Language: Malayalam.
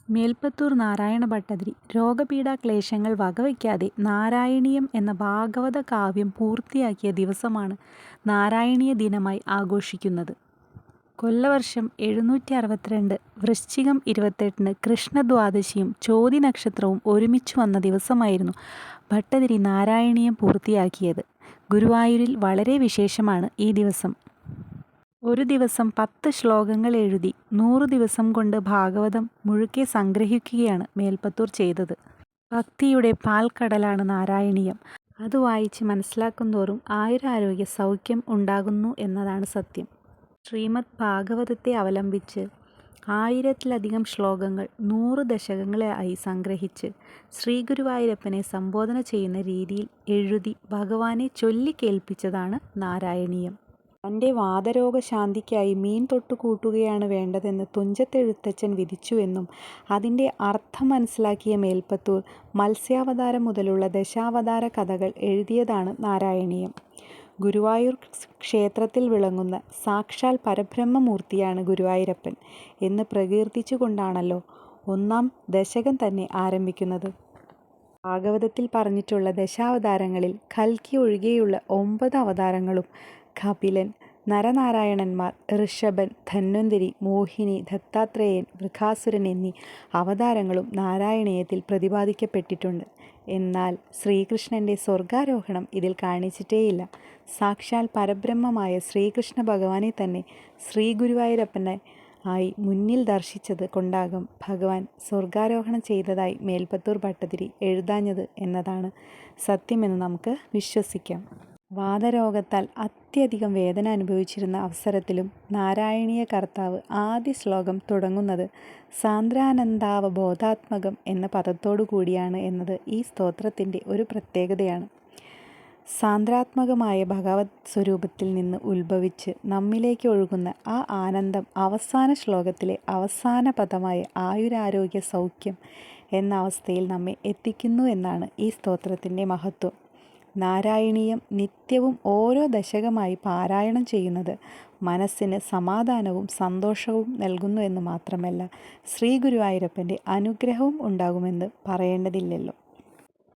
മേൽപ്പത്തൂർ നാരായണ ഭട്ടതിരി രോഗപീഡാക്ലേശങ്ങൾ വകവയ്ക്കാതെ നാരായണീയം എന്ന ഭാഗവത കാവ്യം പൂർത്തിയാക്കിയ ദിവസമാണ് നാരായണീയ ദിനമായി ആഘോഷിക്കുന്നത്. കൊല്ലവർഷം 762 വൃശ്ചികം 28 കൃഷ്ണദ്വാദശിയും ചോതി നക്ഷത്രവും ഒരുമിച്ചു വന്ന ദിവസമായിരുന്നു ഭട്ടതിരി നാരായണീയം പൂർത്തിയാക്കിയത്. ഗുരുവായൂരിൽ വളരെ വിശേഷമാണ് ഈ ദിവസം. ഒരു ദിവസം 10 ശ്ലോകങ്ങൾ എഴുതി 100 ദിവസം കൊണ്ട് ഭാഗവതം മുഴുക്കെ സംഗ്രഹിക്കുകയാണ് മേൽപ്പത്തൂർ ചെയ്തത്. ഭക്തിയുടെ പാൽക്കടലാണ് നാരായണീയം. അത് വായിച്ച് മനസ്സിലാക്കുന്തോറും ആയുരാരോഗ്യ സൗഖ്യം ഉണ്ടാകുന്നു എന്നതാണ് സത്യം. ശ്രീമദ് ഭാഗവതത്തെ അവലംബിച്ച് 1000-ലധികം ശ്ലോകങ്ങൾ 100 ദശകങ്ങളായി സംഗ്രഹിച്ച് ശ്രീഗുരുവായൂരപ്പനെ സംബോധന ചെയ്യുന്ന രീതിയിൽ എഴുതി ഭഗവാനെ ചൊല്ലിക്കേൾപ്പിച്ചതാണ് നാരായണീയം. തൻ്റെ വാതരോഗശാന്തിക്കായി മീൻ തൊട്ടുകൂട്ടുകയാണ് വേണ്ടതെന്ന് തുഞ്ചത്തെഴുത്തച്ഛൻ വിധിച്ചുവെന്നും അതിൻ്റെ അർത്ഥം മനസ്സിലാക്കിയ മേൽപ്പത്തൂർ മത്സ്യാവതാരം മുതലുള്ള ദശാവതാര കഥകൾ എഴുതിയതാണ് നാരായണീയം. ഗുരുവായൂർ ക്ഷേത്രത്തിൽ വിളങ്ങുന്ന സാക്ഷാൽ പരബ്രഹ്മമൂർത്തിയാണ് ഗുരുവായൂരപ്പൻ എന്ന് പ്രകീർത്തിച്ചുകൊണ്ടാണല്ലോ 1-ാം ദശകം തന്നെ ആരംഭിക്കുന്നത്. ഭാഗവതത്തിൽ പറഞ്ഞിട്ടുള്ള ദശാവതാരങ്ങളിൽ കൽക്കി ഒഴികെയുള്ള 9 അവതാരങ്ങളും കപിലൻ, നരനാരായണന്മാർ, ഋഷഭൻ, ധന്വന്തരി, മോഹിനി, ദത്താത്രേയൻ, വൃകാസുരൻ എന്നീ അവതാരങ്ങളും നാരായണീയത്തിൽ പ്രതിപാദിക്കപ്പെട്ടിട്ടുണ്ട്. എന്നാൽ ശ്രീകൃഷ്ണൻ്റെ സ്വർഗാരോഹണം ഇതിൽ കാണിച്ചിട്ടേയില്ല. സാക്ഷാൽ പരബ്രഹ്മമായ ശ്രീകൃഷ്ണ ഭഗവാനെ തന്നെ ശ്രീഗുരുവായൂരപ്പനെ ആയി മുന്നിൽ ദർശിച്ചത് കൊണ്ടാകും ഭഗവാൻ സ്വർഗാരോഹണം ചെയ്തതായി മേൽപ്പത്തൂർ ഭട്ടതിരി എഴുതാഞ്ഞത് എന്നതാണ് സത്യമെന്ന് നമുക്ക് വിശ്വസിക്കാം. വാതരോഗത്താൽ അത്യധികം വേദന അനുഭവിച്ചിരുന്ന അവസരത്തിലും നാരായണീയ കർത്താവ് ആദ്യ ശ്ലോകം തുടങ്ങുന്നത് സാന്ദ്രാനന്ദാവബോധാത്മകം എന്ന പദത്തോടു കൂടിയാണ് എന്നത് ഈ സ്തോത്രത്തിൻ്റെ ഒരു പ്രത്യേകതയാണ്. സാന്ദ്രാത്മകമായ ഭഗവത് സ്വരൂപത്തിൽ നിന്ന് ഉത്ഭവിച്ച് നമ്മിലേക്ക് ഒഴുകുന്ന ആ ആനന്ദം അവസാന ശ്ലോകത്തിലെ അവസാന പദമായ ആയുരാരോഗ്യ സൗഖ്യം എന്ന അവസ്ഥയിൽ നമ്മെ എത്തിക്കുന്നു എന്നാണ് ഈ സ്തോത്രത്തിൻ്റെ മഹത്വം. നാരായണീയം നിത്യവും ഓരോ ദശകമായി പാരായണം ചെയ്യുന്നത് മനസ്സിന് സമാധാനവും സന്തോഷവും നൽകുന്നു എന്ന് മാത്രമല്ല ശ്രീ ഗുരുവായൂരപ്പൻ്റെ അനുഗ്രഹവും ഉണ്ടാകുമെന്ന് പറയേണ്ടതില്ലല്ലോ.